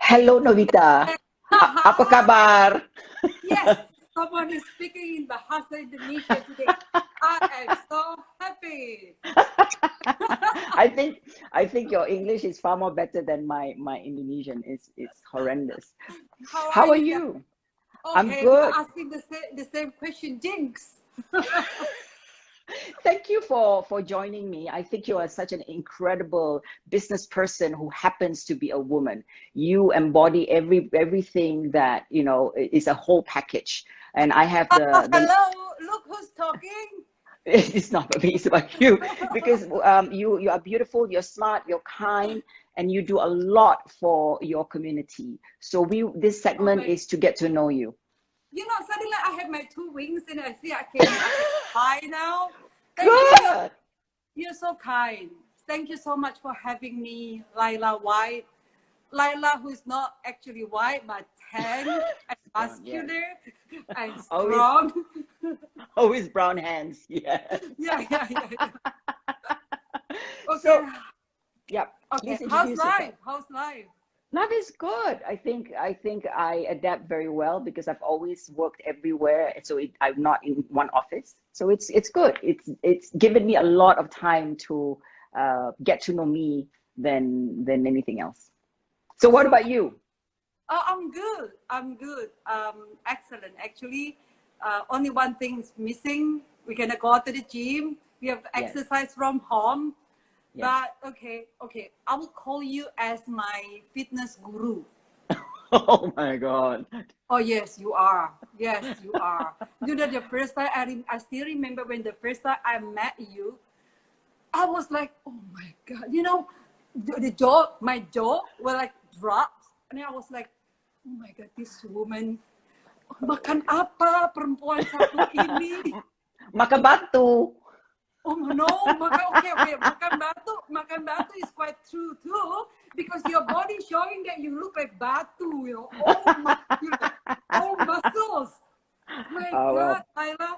Hello, Novita. Apa kabar? Yes, someone is speaking in Bahasa Indonesia today. I am so happy. I think your English is far more better than my Indonesian. It's horrendous. How are How are you guys? you? I'm Okay, we are good. asking the same question. Jinx. Thank you for joining me. I think you are such an incredible business person who happens to be a woman. You embody everything that, is a whole package. And I have Oh, the hello. Look who's talking. it's not about me, it's about you because you are beautiful, you're smart, you're kind, and you do a lot for your community. So this Oh segment my, is to get to know you. suddenly I have my two wings and I see I can fly now. Thank you. Good. You're so kind. Thank you so much for having me, Laila White. Laila, who is not actually white, but tan and Brown, yes. muscular and Always, strong. always brown hands. Yes. Yeah. Okay, So, yeah, okay. please How's introduce yourself. life? How's life? Life is good. I think I adapt very well because I've always worked everywhere. So I'm not in one office. So it's good. It's given me a lot of time to get to know me than anything else. So what So, about you? I'm good. I'm good. Excellent. Actually, only one thing is missing. We can go to the gym. We have Yes, exercise from home. yes. But okay. I will call you as my fitness guru. Oh my God. Oh yes, you are. Yes, you are. The first time I still remember when the first time I met you, I was like, oh my God, my jaw were like dropped. And I was like, oh my God, this woman, makan apa perempuan satu ini? Makan batu. Oh no, okay, makan batu is quite true too, because your body showing that you look like batu, all muscles. My Oh God, well. Laila,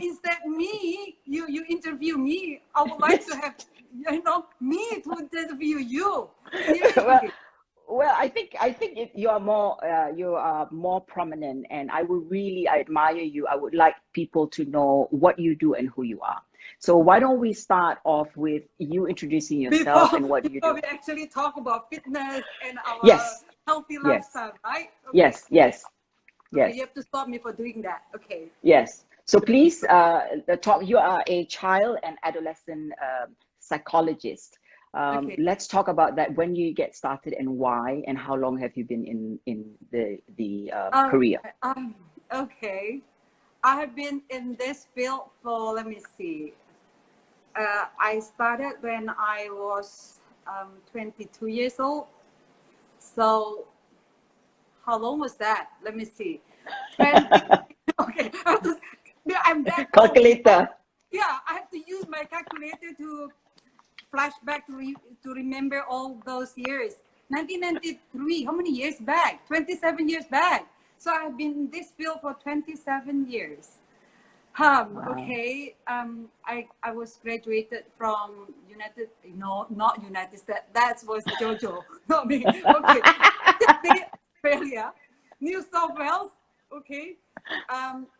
instead me, you interview me. I would like to Yes. have, me to interview you. Well, Seriously. I think you are more prominent, and I admire you. I would like people to know what you do and who you are. So why don't we start off with you introducing yourself Before and what you before do? we actually talk about fitness and our Yes, healthy yes, lifestyle, right? Okay. yes, yes, Okay, you yes, have to stop me for doing that. Okay. yes. So please, talk. You are a child and adolescent psychologist. Okay. Let's talk about that. When you get started and why, and how long have you been in the Um, career? um, okay. I have been in this field for, let me see. I started when I was 22 years old. So how long was that? Let me see. 20. Okay. Yeah, I'm that old. Calculator. Yeah, I have to use my calculator to flashback to remember all those years. 1993, how many years back? 27 years back. So I've been in this field for 27 years. Wow. Okay. I was graduated from not United States. That was Jojo, not me. Okay. Australia, New South Wales. Okay.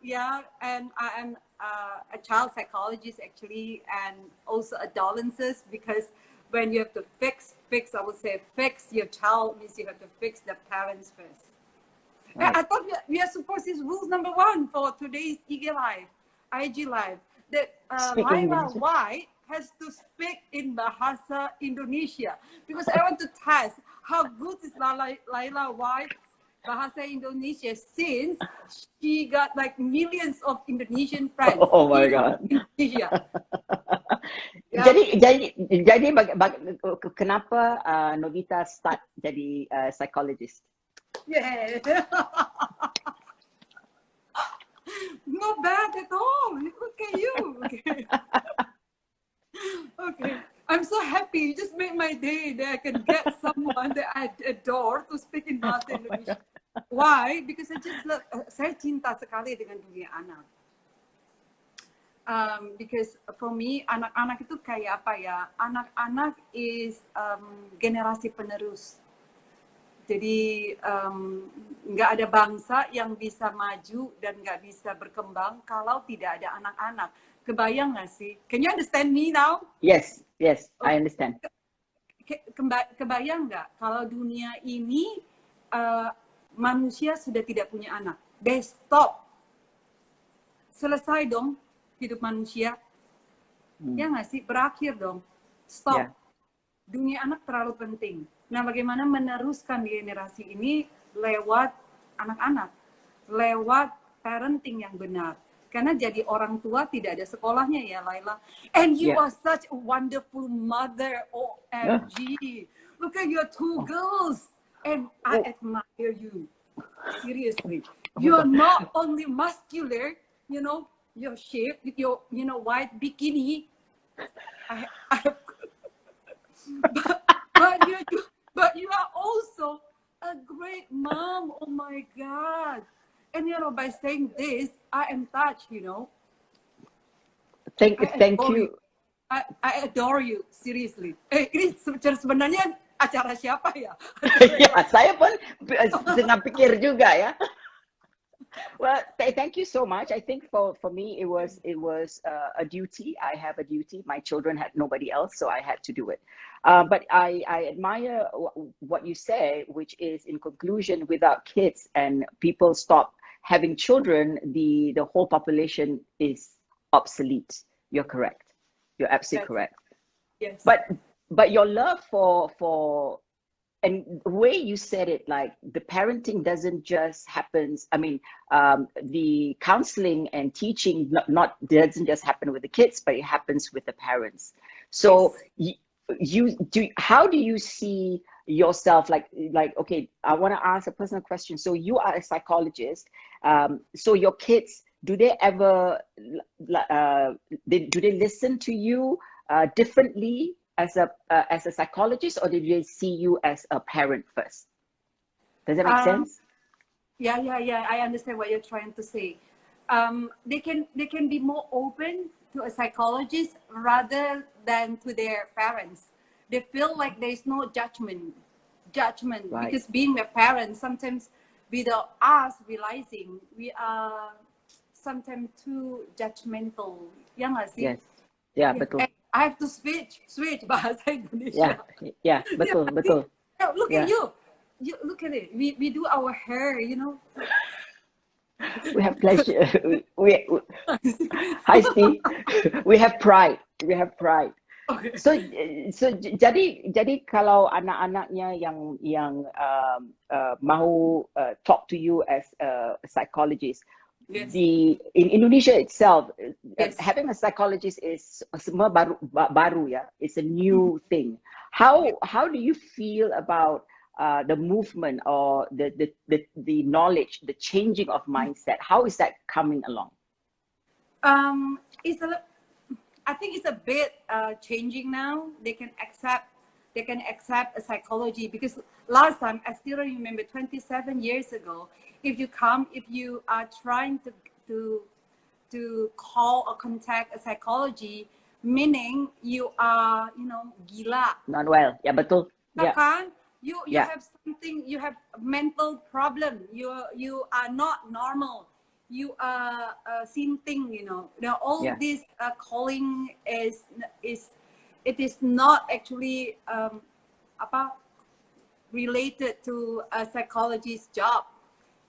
Yeah, and I am a child psychologist actually, and also adolescents, because when you have to fix, I would say fix your child means you have to fix the parents first. Right. I thought we are supposed to rules number one for today's IG live, that Speak Laila Indonesian. White has to speak in Bahasa Indonesia, because I want to test how good is Laila White's Bahasa Indonesia, since she got like millions of Indonesian friends Oh my in God. Indonesia. Yeah. Jadi kenapa Novita start jadi psychologist? Yeah. Not bad at all. Look at you. Okay. Okay. I'm so happy. You just made my day that I can get someone that I adore to speak in Bahasa Indonesia. Why? Because I just love, saya cinta sekali dengan dunia anak. Because for me, anak-anak itu kayak apa ya? Anak-anak is generasi penerus. Jadi nggak ada bangsa yang bisa maju dan nggak bisa berkembang kalau tidak ada anak-anak. Kebayang nggak sih? Can you understand me now? Yes, yes, I understand. Kebayang nggak kalau dunia ini manusia sudah tidak punya anak? They stop. Selesai dong hidup manusia. Ya nggak sih? Berakhir dong. Stop. Yeah. Dunia anak terlalu penting. Nah, bagaimana meneruskan generasi ini lewat anak-anak, lewat parenting yang benar. Karena jadi orang tua tidak ada sekolahnya ya, Laila. And you are such a wonderful mother, OMG. Look at your two girls. And I admire you. Seriously. You are not only muscular, you know, your shape with your, you know, white bikini. But you are also a great mom. Oh my God. And you know, by saying this, I am touched, you know. Thank you. I adore you, seriously. Ini sebenarnya acara siapa ya? Ya, saya pun sedang pikir juga ya. Well, thank you so much. I think for me it was a duty. I have a duty. My children had nobody else, so I had to do it. But I admire what you say, which is in conclusion, without kids and people stop having children, the whole population is obsolete. You're correct. You're absolutely correct. Yes. But your love for and the way you said it, like the parenting doesn't just happens. I mean, the counseling and teaching not doesn't just happen with the kids, but it happens with the parents. So how do you see yourself? Like okay, I want to ask a personal question. So you are a psychologist. So your kids, do they ever do they listen to you differently as a psychologist, or did they see you as a parent first? Does that make sense? Yeah. I understand what you're trying to say. They can be more open to a psychologist rather than to their parents. They feel like there's no judgment, right. Because being a parent, sometimes without us realizing, we are sometimes too judgmental. Ya nggak sih? Yes. Yeah, betul. I have to switch bahasa Indonesia. Yeah, betul. Look at you. Look at it. We do our hair, you know. We have pleasure. Hi Steve. We have pride. Okay. So jadi kalau anak-anaknya yang mau talk to you as a psychologist. Yes. In Indonesia itself, having a psychologist is semua baru ya. It's a new thing. How do you feel about the movement or the knowledge, the changing of mindset? How is that coming along? I think it's a bit changing now. They can accept a psychology, because last time, I still remember 27 years ago, if you are trying to call or contact a psychology, meaning you are, you know, gila. Not well. Yeah, betul. Yeah. You have something, you have a mental problem. You are not normal. You are something, you know. Now all this calling is not actually related to a psychologist's job.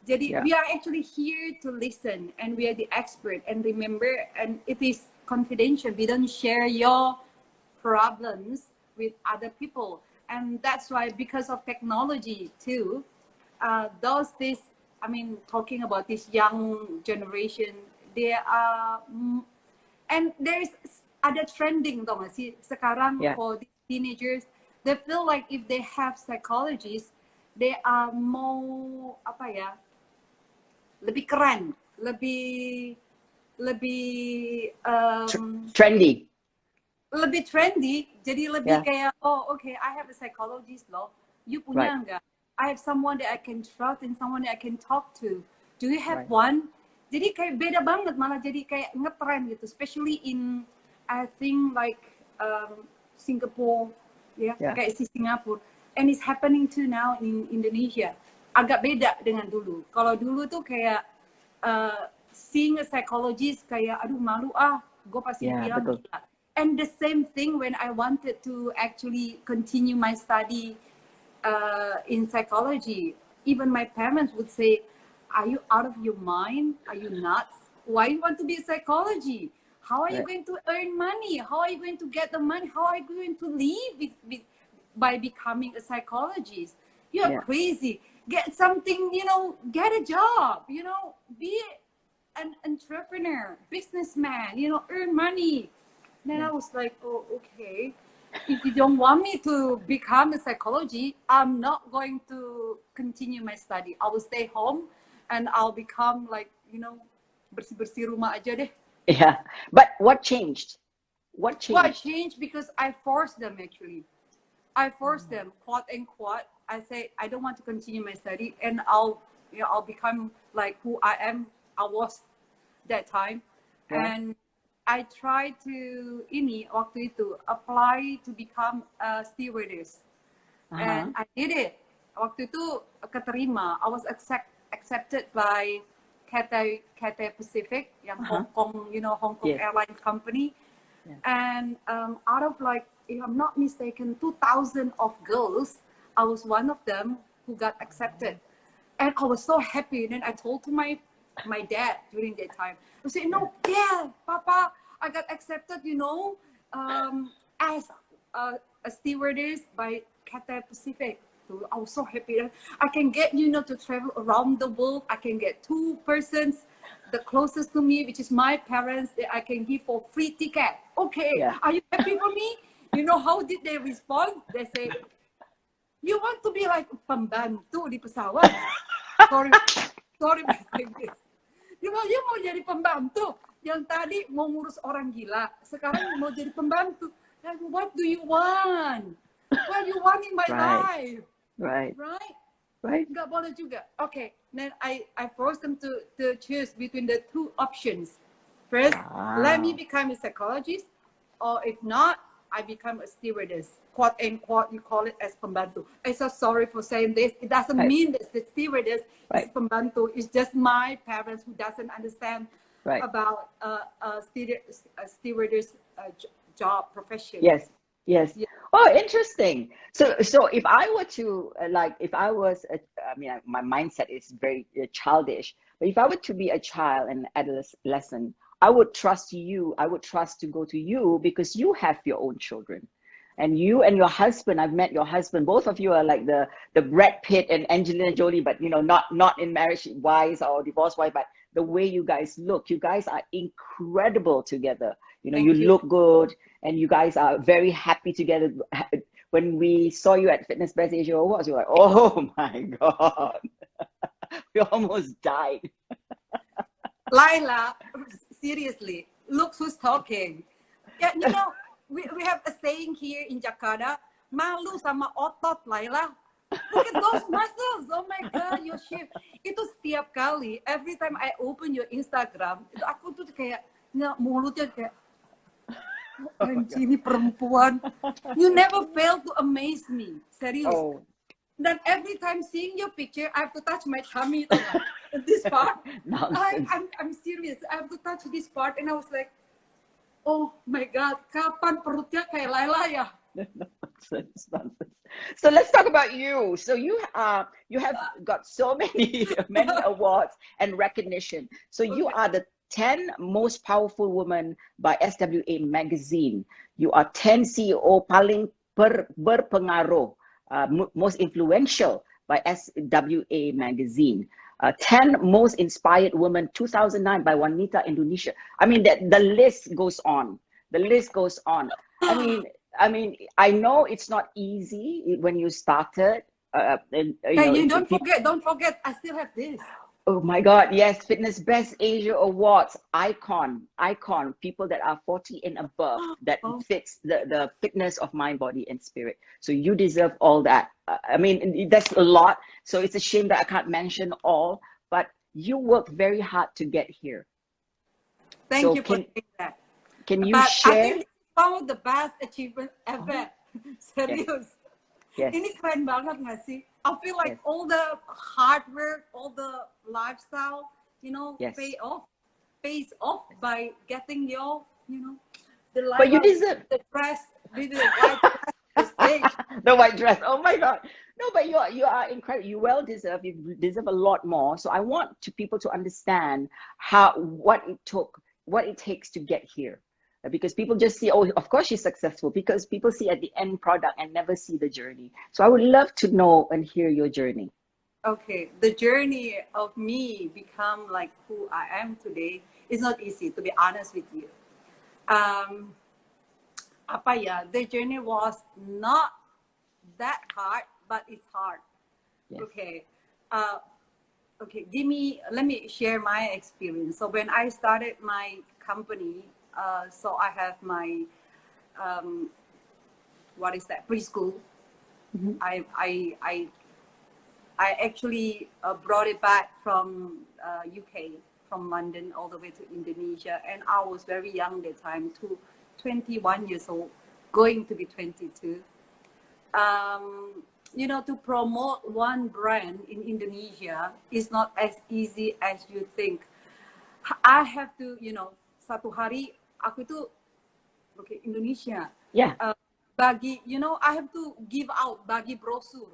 Jadi we are actually here to listen, and we are the expert. And remember, and it is confidential. We don't share your problems with other people, and that's why, because of technology too, talking about this young generation, they are, and there's ada trending tau gak sih sekarang for these teenagers. They feel like if they have psychologists, they are more lebih keren, lebih trendy. Lebih trendy, jadi lebih kayak I have a psychologist loh. You punya enggak? I have someone that I can trust and someone that I can talk to. Do you have one? Jadi kayak beda banget, malah jadi kayak ngetrend gitu, especially in I think like Singapore, kayak si Singapura. and it's happening too now in Indonesia. Agak beda dengan dulu. Kalau dulu tuh kayak seeing a psychologist kayak aduh malu gue pasti bilang gila. And the same thing when I wanted to actually continue my study in psychology, even my parents would say, are you out of your mind? Are you nuts? Why you want to be a psychology? How are you going to earn money? How are you going to get the money? How are you going to live by becoming a psychologist? You're crazy. Get something, get a job, be an entrepreneur, businessman, earn money. Then I was like, oh, okay. If you don't want me to become a psychology, I'm not going to continue my study. I will stay home and I'll become like, bersih-bersih rumah aja deh. Yeah. But what changed? What changed? Because I forced them actually. I forced them, quote unquote. I say, I don't want to continue my study and I'll become like who I was that time. And I tried to, waktu itu, apply to become a stewardess. And I did it. Waktu itu keterima. I was accepted by Cathay Pacific, yang Hong Kong, Hong Kong Airlines company. And out of like, if I'm not mistaken, 2,000 of girls, I was one of them who got accepted. And I was so happy. And then I told to my dad during that time, I said, no, Papa, I got accepted, as a stewardess by Cathay Pacific. So I was so happy that I can get, to travel around the world. I can get 2 persons, the closest to me, which is my parents, that I can give for free ticket. Okay, are you happy for me? How did they respond? They say, you want to be like pembantu di pesawat? Sorry my English. Dia mau jadi pembantu. Yang tadi mau ngurus orang gila, sekarang mau jadi pembantu. Like, what do you want? What do you want in my life? Right. Nggak boleh juga. Okay, then I forced them to choose between the 2 options. First, let me become a psychologist, or if not, I become a stewardess. Quote unquote, you call it as pembantu. I'm so sorry for saying this. It doesn't mean that the stewardess is pembantu. It's just my parents who doesn't understand about a stewardess job profession. Yes. Oh, interesting. So if I were to my mindset is very childish, but if I were to be a child and adolescent, I would trust you. I would trust to go to you because you have your own children, and you and your husband. I've met your husband. Both of you are like the Brad Pitt and Angelina Jolie, but not in marriage wise or divorce wise, but the way you guys look. You guys are incredible together. You look good, and you guys are very happy together. When we saw you at Fitness Best Asia Awards, you're like, oh my God, we almost died. Laila, seriously, look who's talking. Yeah, we have a saying here in Jakarta, malu sama otot, Laila. Look at those muscles. Oh my God, your shape. Itu setiap kali, every time I open your Instagram, itu aku tuh kayak, mulutnya kayak, ini perempuan. You never fail to amaze me. Serius. Then every time seeing your picture, I have to touch my tummy. This part. I'm serious. I have to touch this part, and I was like, oh my God, kapan perutnya kayak Laila ya? Nonsense. So let's talk about you. So you have got so many awards and recognition. So you are the 10 most powerful women by SWA magazine. You are 10 CEO paling berpengaruh, most influential by SWA magazine. 10 most inspired women 2009 by Wanita Indonesia. I mean, the list goes on. I mean, I know it's not easy when you started. Don't forget, I still have this. Oh my God, yes, Fitness Best Asia Awards, icon, people that are 40 and above, that fits the fitness of mind, body, and spirit. So you deserve all that. I mean, that's a lot. So it's a shame that I can't mention all, but you worked very hard to get here. Thank you for saying that. Can you share? I think it's some of the best achievements ever. Serious. Yes. Ini keren banget nggak sih? I feel like Yes. all the hard work, all the lifestyle, you know, Yes. pays off by getting your, you know, the But you Laila, deserve the dress, with the white dress, the stage. the white dress. Oh my God. No, but you are incredible. You well deserve. You deserve a lot more. So I want people to understand what it took, what it takes to get here. Because people just see, oh, of course she's successful. Because people see at the end product and never see the journey. So I would love to know and hear your journey. Okay, the journey of me become like who I am today is not easy, to be honest with you. The journey was not that hard, but it's hard. Yes. Okay. Okay, let me share my experience. So when I started my company, so I have my what is that, preschool. Mm-hmm. I actually brought it back from UK, from London all the way to Indonesia, and I was very young at the time, 21 years old, going to be 22. You know, to promote one brand in Indonesia is not as easy as you think. I have to, you know, satu hari aku itu, okay, Indonesia. Yeah. Bagi, you know, I have to give out, bagi brosur.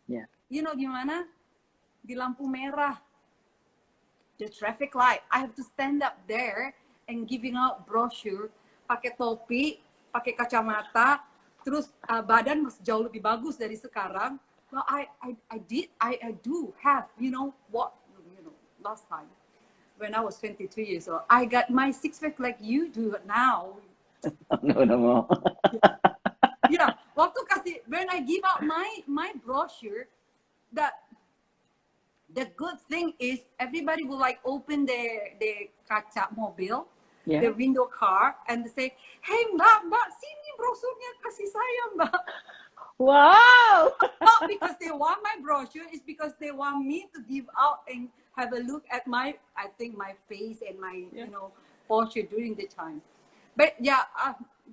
Yeah. You know gimana? Di lampu merah, the traffic light, I have to stand up there and giving out brochure, pakai topi, pakai kacamata, terus badan jauh lebih bagus dari sekarang. Well, I do have, you know, last time when I was 22 years old, I got my six-pack like you do now. No more. Yeah, waktu when I give out my brochure, the good thing is everybody will like open their kaca mobil, Yeah. the window car, and they say, "Hey mbak, sini brosurnya, kasih saya mbak." Wow. Not because they want my brochure, it's because they want me to give out and have a look at my face and my, you know, posture during the time. But yeah,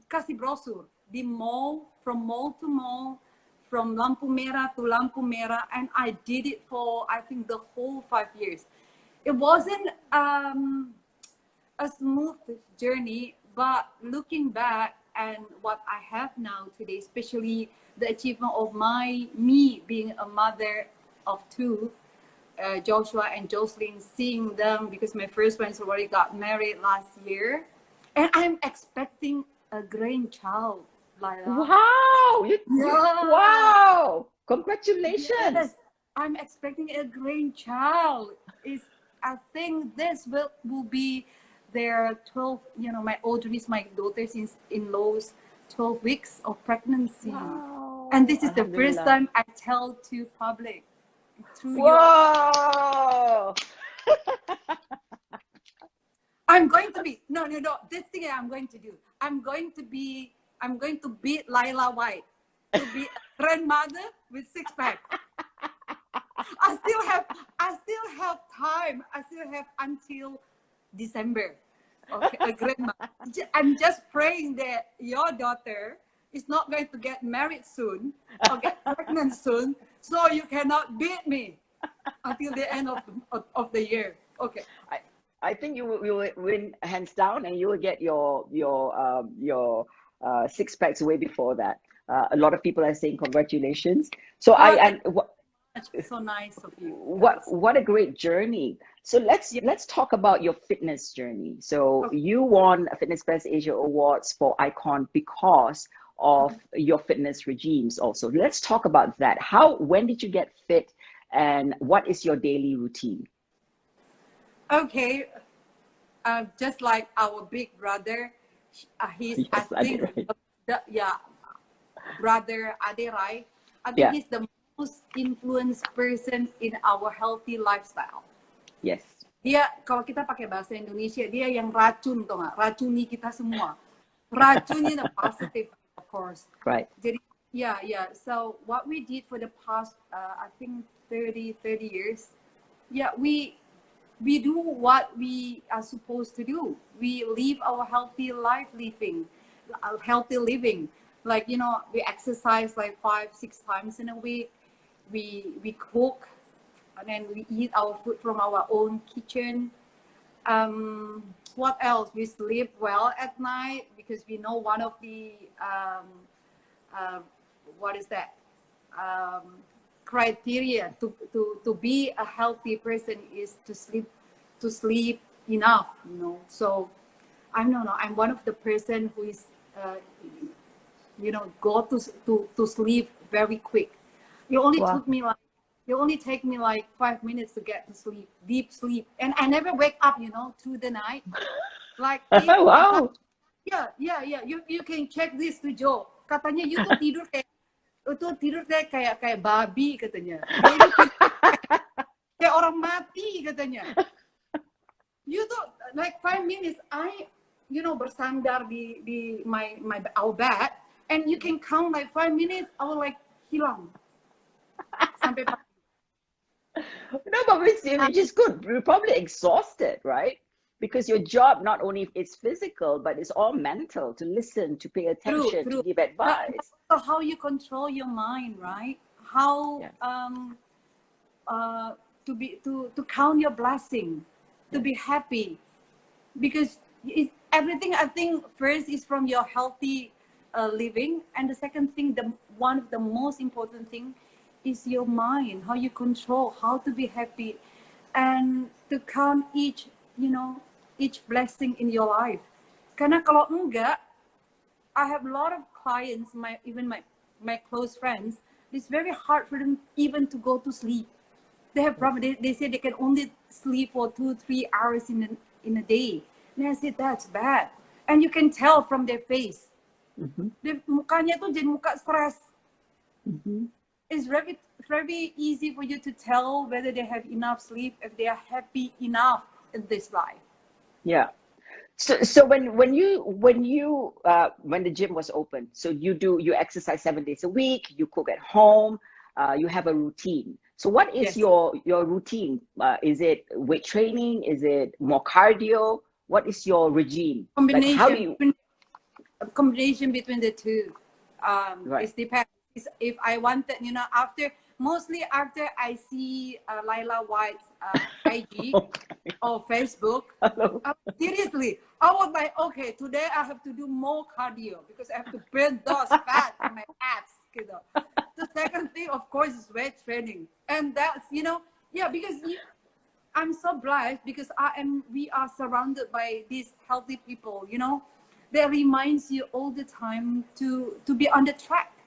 kasih brosur di mall, from mall to mall, from lampu merah to lampu merah, and I did it for, I think, the whole 5 years. It wasn't a smooth journey, but looking back and what I have now today, especially the achievement of me being a mother of two, Joshua and Jocelyn, seeing them, because my first ones already got married last year, and I'm expecting a grandchild, Laila. Wow. Wow. Congratulations. Yes, I'm expecting a grandchild. I think this will be their 12, you know, my Audrey's, my daughter's in-laws, 12 weeks of pregnancy. Wow. And this is the first time I tell to public. Whoa. I'm going to be, no, this thing I'm going to do. I'm going to beat Laila White to be a grandmother with six-pack. I still have time. I still have until December. Okay, a grandma. I'm just praying that your daughter is not going to get married soon or get pregnant soon, so you cannot beat me until the end of the year. Okay. I think you will win hands down, and you will get your six packs way before that. A lot of people are saying congratulations. So so nice of you. What a great journey. So let's talk about your fitness journey. So you won Fitness Best Asia Awards for Icon because of your fitness regimes also. Let's talk about that. When did you get fit, and what is your daily routine? Okay, just like our big brother, he's, yes, I think, brother Aderai, I think he's the most influenced person in our healthy lifestyle. Yes. Dia, kalau kita pakai bahasa Indonesia, dia yang racun, tau nggak? Racuni kita semua. Racunnya the positive, of course. Right. Jadi, yeah. So what we did for the past, I think 30 years, we do what we are supposed to do. We live our healthy living. Like, we exercise like 5-6 times in a week. We cook, and then we eat our food from our own kitchen. What else? We sleep well at night, because we know one of the what is that, criteria to be a healthy person is to sleep enough. So I don't know, I'm one of the person who is go to sleep very quick. It only Wow. took me like it only take me like 5 minutes to get to sleep, deep sleep, and I never wake up through the night. Like Wow. yeah. You can check this to Joe. Katanya you tuh tidur kayak babi katanya. Joe, you kayak orang mati katanya. You tuh like 5 minutes I bersandar di our bed, and you can count like 5 minutes I will like hilang sampai. No, but which is good. You're probably exhausted, right? Because your job not only is physical, but it's all mental, to listen, to pay attention, to True. give But advice. also how you control your mind, right? How to count your blessing, to be happy, because everything I think first is from your healthy living, and the second thing, one of the most important thing is your mind, how you control, how to be happy, and to count each blessing in your life. Karena kalau enggak, I have a lot of clients, even my close friends, it's very hard for them even to go to sleep. They have problem. They say they can only sleep for 2-3 hours in a day. And I said that's bad. And you can tell from their face. Mukanya tuh jadi muka stres. It's very very easy for you to tell whether they have enough sleep, if they are happy enough in this life. Yeah. So when the gym was open, so you exercise 7 days a week, you cook at home, you have a routine. So what is your routine? Is it weight training? Is it more cardio? What is your regime? Combination between the two. Right. It depends. If I wanted, mostly after I see Laila White's IG or Facebook. Seriously, I was like, okay, today I have to do more cardio because I have to burn those fat in my abs. The second thing, of course, is weight training, and that's because I'm so blessed because we are surrounded by these healthy people. That reminds you all the time to be on the track.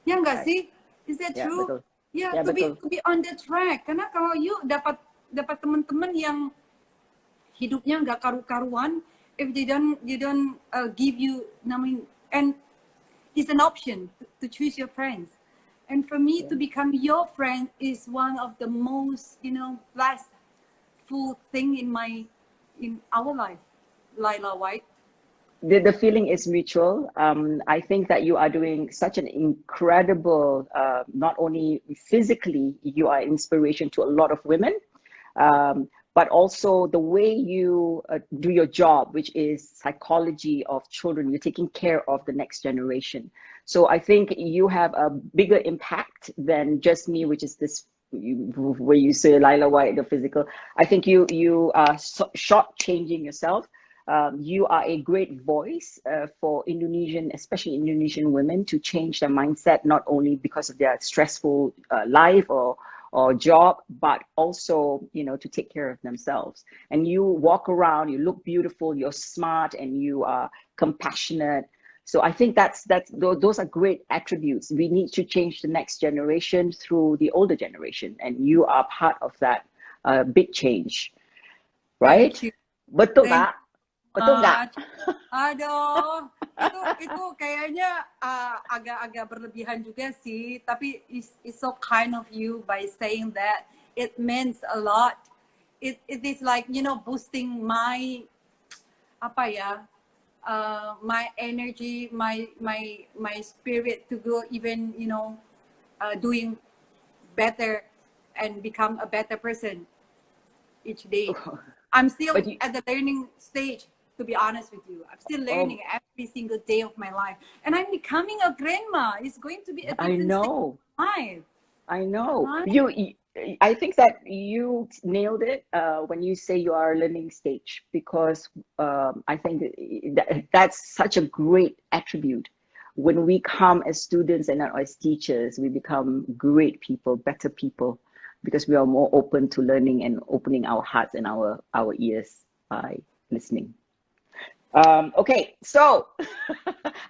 Ya nggak sih? Is that true? Betul. Yeah, to be on the track. Karena kalau you dapat teman-teman yang hidupnya nggak karu-karuan, if they don't give you, and it's an option to choose your friends. And for me, to become your friend is one of the most blessful thing in our life, Laila White. The feeling is mutual. I think that you are doing such an incredible, not only physically, you are inspiration to a lot of women, but also the way you do your job, which is psychology of children. You're taking care of the next generation. So I think you have a bigger impact than just me, which is this, where you say Laila White, the physical. I think you are short-changing yourself. You are a great voice for Indonesian, especially Indonesian women, to change their mindset, not only because of their stressful life or job, but also, to take care of themselves. And you walk around, you look beautiful, you're smart, and you are compassionate. So I think those are great attributes. We need to change the next generation through the older generation, and you are part of that big change, right? Betul tak? Betul nggak? Aduh, itu kayaknya agak berlebihan juga sih. Tapi it's so kind of you by saying that. It means a lot. It is like boosting my my energy, my spirit to go even doing better and become a better person each day. I'm still at the learning stage. to be honest with you. I'm still Oh, learning every single day of my life. And I'm becoming a grandma. It's going to be a I different stage know. of life, I know. right? I think that you nailed it when you say you are learning stage, because I think that's such a great attribute. When we come as students and not as teachers, we become great people, better people, because we are more open to learning and opening our hearts and our ears by listening. Okay, so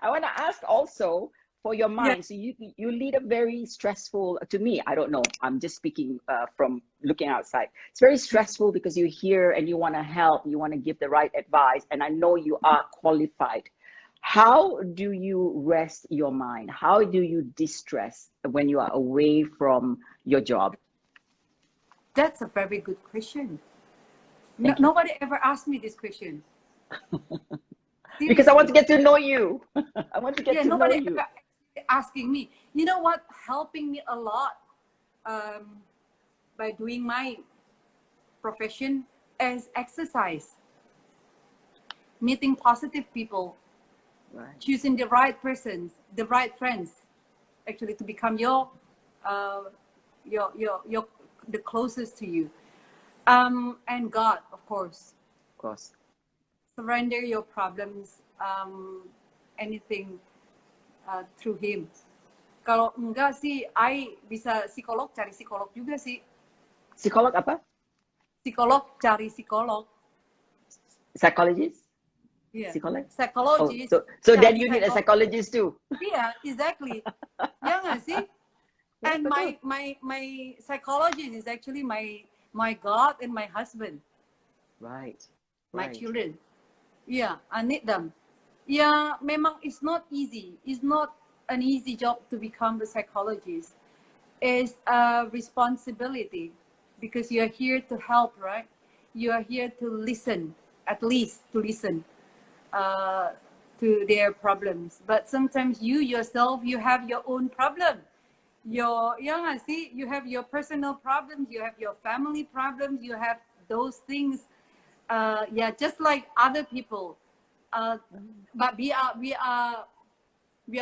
I want to ask also for your Yeah. mind. So you lead a very stressful. To me, I don't know. I'm just speaking from looking outside. It's very stressful because you're here and you want to help. You want to give the right advice, and I know you are qualified. How do you rest your mind? How do you distress when you are away from your job? That's a very good question. Thank you. Nobody ever asked me this question. Because I want Seriously. to get to know you. I want to get Yeah, to know nobody you. ever asking me. You know what? Helping me a lot um, by doing my profession as exercise, meeting positive people, Right. choosing the right persons, the right friends, actually to become uh, your the closest to you, and God, of course. Of course. Surrender your problems, anything through Him. Kalau enggak sih, I bisa psikolog, cari psikolog juga sih. Psikolog apa? Psikolog, cari psikolog. Psychologist? Yeah. Psychologist? Oh, Psychologist, so then cari you need a psykolog. psychologist too. Yeah, exactly. Ya nggak sih? Yeah, And betul. my psychologist is actually my God and my husband, Right. my Right. children. Yeah, I need them. Yeah, memang it's not easy. It's not an easy job to become a psychologist. It's a responsibility because you are here to help, right? You are here to listen, at least to listen uh, to their problems. But sometimes you yourself, you have your own problem. Yeah, see, you have your personal problems, you have your family problems, you have those things. Yeah, just like other people. Uh, but we are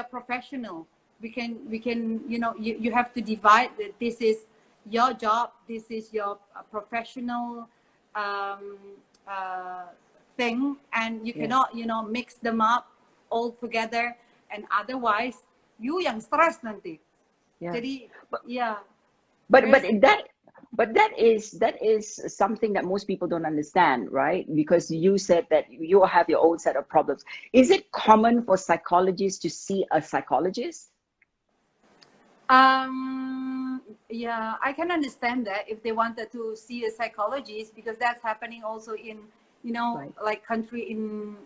professional. We can you have to divide that this is your job, this is your professional um, uh, thing, and you Yes. cannot mix them up all together, and otherwise you yang stress nanti. Yeah. Jadi But yeah, but very but that is something that most people don't understand, right? Because you said that you have your own set of problems. Is it common for psychologists to see a psychologist? yeah, I can understand that if they wanted to see a psychologist, because that's happening also in Right. like country in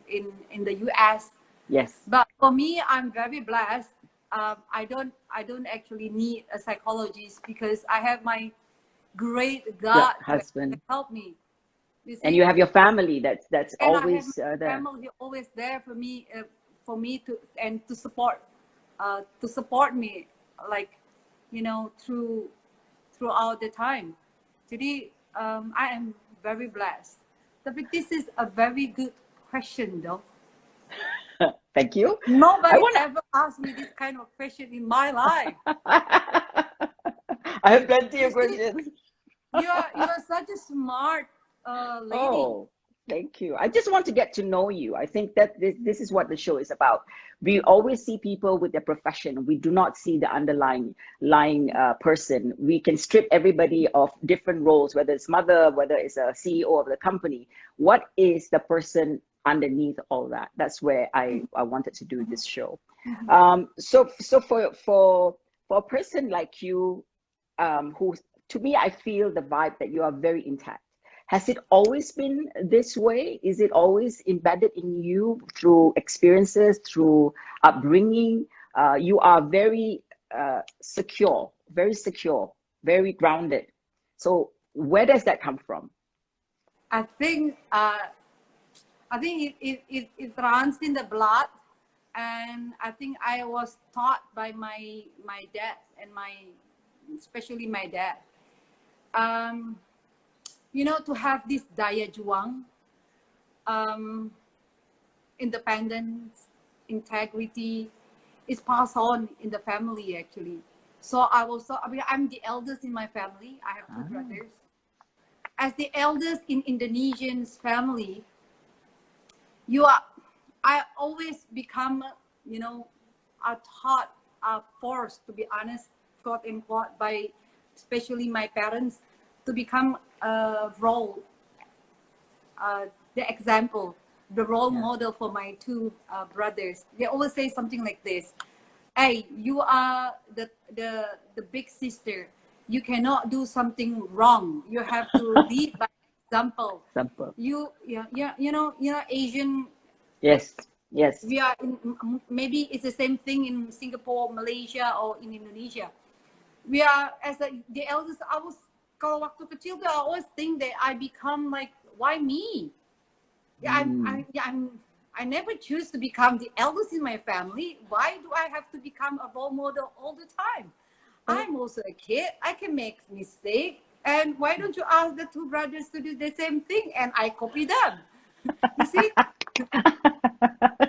the US. Yes. But for me, I'm very blessed. I don't actually need a psychologist because I have my great Your God to husband. help me. You And you see, have your family that's and I have my always there. family always there for me to and to support me, like throughout the time. Jadi I am very blessed. Tapi this is a very good question though. Thank you. I Nobody want ever asked me this kind of question in my life. I have plenty You of see, questions. you're such a smart lady. Oh, thank you. I just want to get to know you. I think that this is what the show is about. We always see people with their profession. We do not see the underlying lying person. We can strip everybody of different roles, whether it's mother, whether it's a CEO of the company. What is the person underneath all that? That's where I wanted to do this show. So for a person like you, who, to me, I feel the vibe that you are very intact. Has it always been this way? Is it always embedded in you through experiences, through upbringing? You are very secure, very grounded. So where does that come from? I think it runs in the blood, and I think I was taught by my dad and especially my dad. To have this daya juang, um, independence, integrity is passed on in the family actually. So I mean, I'm the eldest in my family. I have two brothers. As the eldest in Indonesian's family, I always become, you know, are forced, to be honest, quote unquote, by especially my parents, to become a role, the example, the role model for my two brothers. They always say something like this: "Hey, you are the big sister. You cannot do something wrong. You have to lead by example. Example. You know, Asian. Yes. Yes. We are in, maybe it's the same thing in Singapore, Malaysia, or in Indonesia. We are the eldest. Kalau waktu kecil tuh, I always think that I become like, why me? Yeah, I never choose to become the eldest in my family. Why do I have to become a role model all the time? I'm also a kid. I can make mistakes. And why don't you ask the two brothers to do the same thing? And I copy them. You see?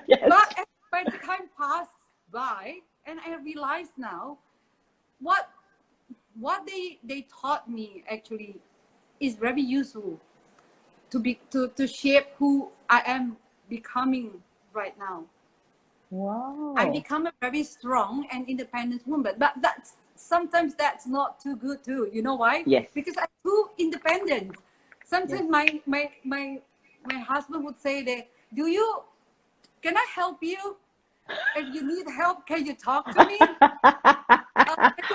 Yes. But as the time passed by, and I realized now, what they taught me actually is very useful to shape who I am becoming right now. Wow. I become a very strong and independent woman, but sometimes that's not too good too. You know why? Yes. Because I'm too independent. Sometimes my husband would say that, can I help you? If you need help, can you talk to me?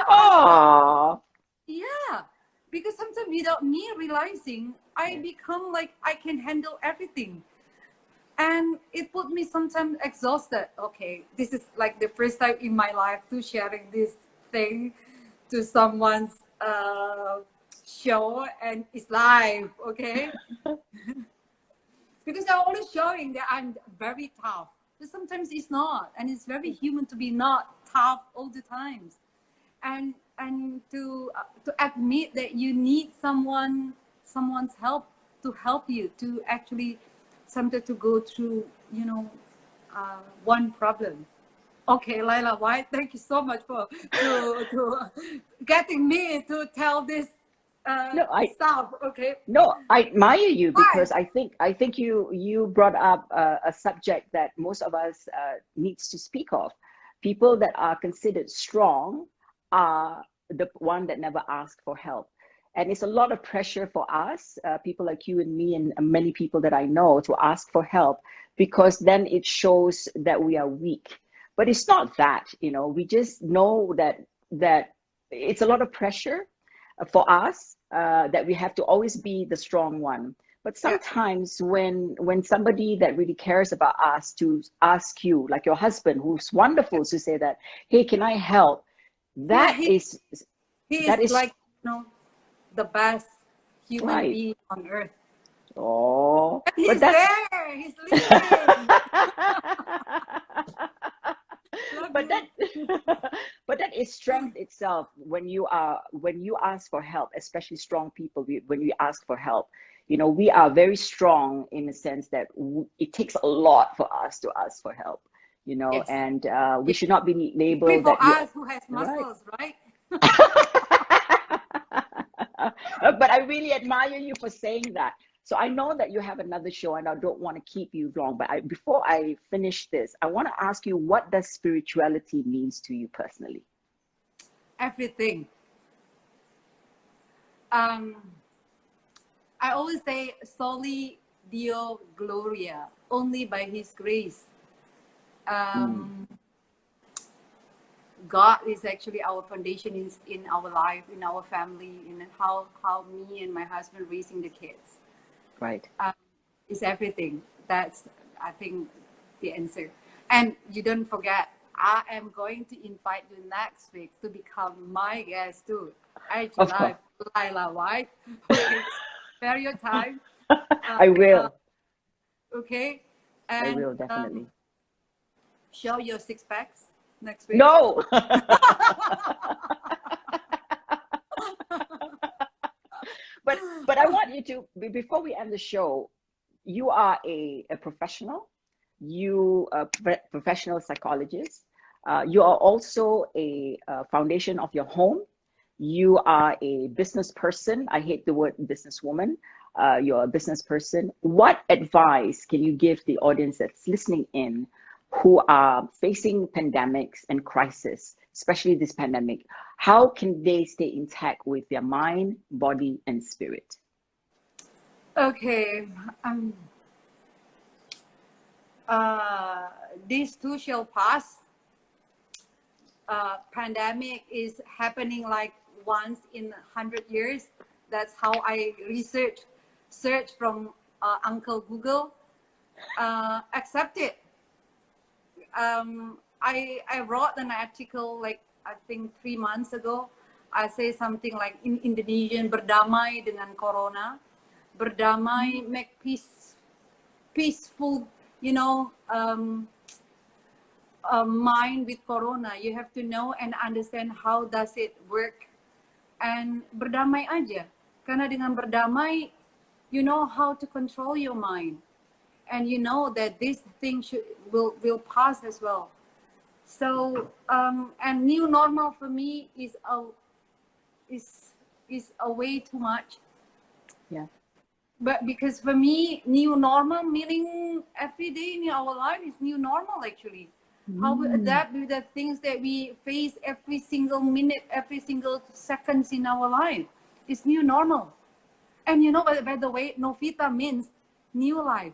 Oh. Yeah, because sometimes without me realizing, I become like I can handle everything. And it put me sometimes exhausted. Okay, this is like the first time in my life to sharing this thing to someone's show, and it's live, okay? Because I'm always showing that I'm very tough. But sometimes it's not, and it's very human to be not tough all the times, and to admit that you need someone's help to help you to actually sometimes to go through, you know, one problem. Okay, Laila White, thank you so much for to getting me to tell this No, stuff. Okay. No, I admire you Why? because I think you brought up a subject that most of us needs to speak of. People that are considered strong are the one that never ask for help, and it's a lot of pressure for us, people like you and me and many people that I know, to ask for help, because then it shows that we are weak. But it's not that, you know. We just know that it's a lot of pressure for us, that we have to always be the strong one. But Yeah. sometimes when somebody that really cares about us to ask you, like your husband, who's wonderful, to say that, hey, can I help? Yeah, That is he is that is like, you know, the best human right. being on earth. Oh, And but he's that's there. He's listening. Love but you. that but that is strength itself. When you ask for help, especially strong people, when we ask for help, you know, we are very strong in the sense that it takes a lot for us to ask for help, you know. Yes. And we Yes. should not be Free labeled for that you us who has right. muscles, right? But I really admire you for saying that. So I know that you have another show, and I don't want to keep you long. But before I finish this, I want to ask you, what does spirituality means to you personally? Everything. I always say, soli Dio Gloria, only by His grace. Mm, God is actually our foundation in our life, in our family, in how me and my husband raising the kids. right. Is everything. That's, I think, the answer. And you don't forget, I am going to invite you next week to become my guest too. IG Of course. Live, Laila White. Okay, spare your time. I will. Okay, I and will definitely. show your six packs next week. No. But I want you to, before we end the show, you are a professional. you a professional psychologist. You are also a foundation of your home. You are a business person. I hate the word businesswoman. You're a business person. What advice can you give the audience that's listening in who are facing pandemics and crisis, especially this pandemic? How can they stay intact with their mind, body, and spirit? Okay. These too shall pass. Pandemic is happening like once in 100 years. That's how I search from Uncle Google. Accept it. I wrote an article like I think 3 months ago. I say something like in Indonesian, berdamai dengan corona, berdamai, make peaceful, you know, mind with corona. You have to know and understand how does it work, and berdamai aja. Karena dengan berdamai, you know how to control your mind, and you know that this thing will pass as well. So and new normal for me is a way too much. Yeah. But because for me, new normal meaning every day in our life is new normal actually. How we adapt with the things that we face every single minute, every single seconds in our life is new normal. And you know, by the way, Novita means new life.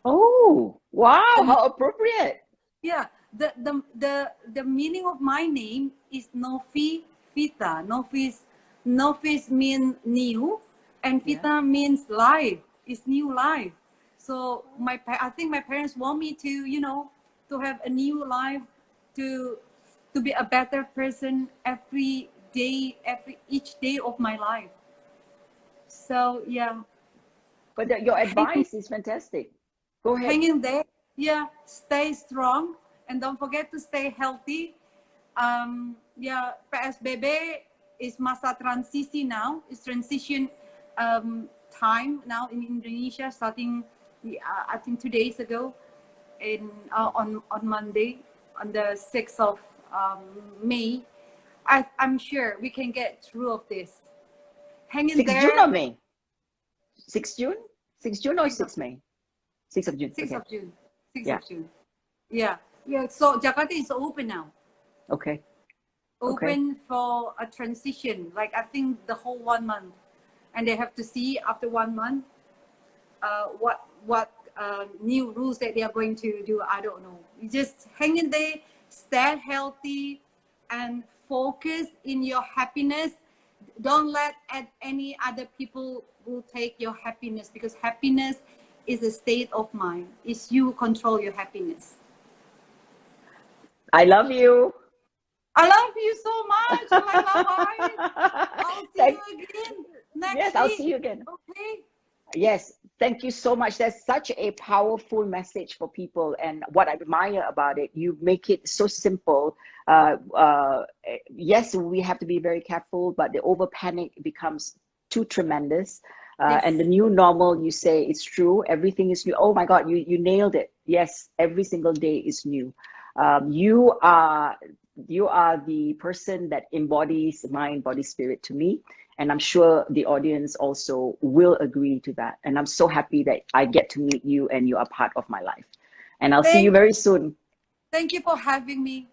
Oh, wow, how appropriate. Yeah, the meaning of my name is Novita. Novis means new, and Vita means life. It's new life. So I think my parents want me to, you know, to have a new life, to be a better person every day, each day of my life. So yeah. But your advice is fantastic. Go ahead. Hang in there. Yeah, stay strong and don't forget to stay healthy. Yeah, PSBB is masa transisi now. It's transition time now in Indonesia, starting I think 2 days ago, on Monday, on the 6th of May. I'm sure we can get through of this. Hang in 6 there. June or May? 6 June? 6 June or 6 May? 6 of June. 6th okay. of June. 6th of June. Yeah. Yeah. So Jakarta is open now. Okay. Open for a transition, like I think the whole 1 month. And they have to see after 1 month what new rules that they are going to do. I don't know. You just hang in there, stay healthy, and focus in your happiness. Don't let any other people will take your happiness, because happiness is a state of mind. It's you control your happiness. I love you. I love you so much. I'll see you again next week. I'll see you again. Okay. Yes, thank you so much. That's such a powerful message for people. And what I admire about it, you make it so simple. Yes, we have to be very careful, but the over panic becomes too tremendous. And the new normal, you say, it's true. Everything is new. Oh my God, you nailed it. Yes, every single day is new. You are the person that embodies mind, body, spirit to me. And I'm sure the audience also will agree to that. And I'm so happy that I get to meet you and you are part of my life. And I'll see you very soon. Thank you for having me.